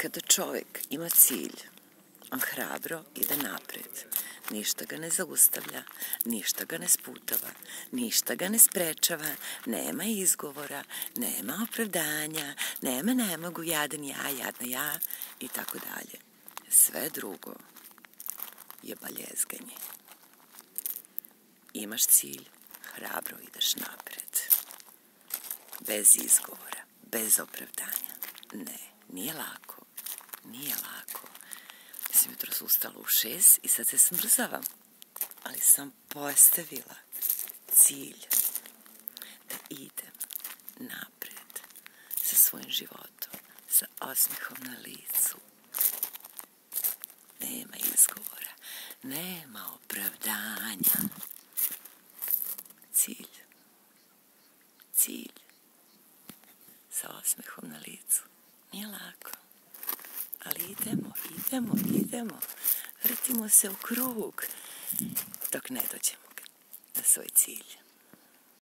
Kada čovjek ima cilj, on hrabro ide napred. Ništa ga ne zaustavlja, ništa ga ne sputava, ništa ga ne sprečava, nema izgovora, nema opravdanja, nema ne mogu, jadan ja, jadna ja i tako dalje. Sve drugo je baljezganje. Imaš cilj, hrabro ideš napred. Bez izgovora, bez opravdanja. Ne, nije lako, nije lako. Sam jutros ustala u 6 i sad se smrzavam, ali sam postavila cilj da idem napred sa svojim životom, sa osmehom na licu. Nema izgovora, nema opravdanja. Cilj, sa osmehom na licu. Nije lako, ali idemo. Vrtimo se u krug dok ne dođemo na svoj cilj.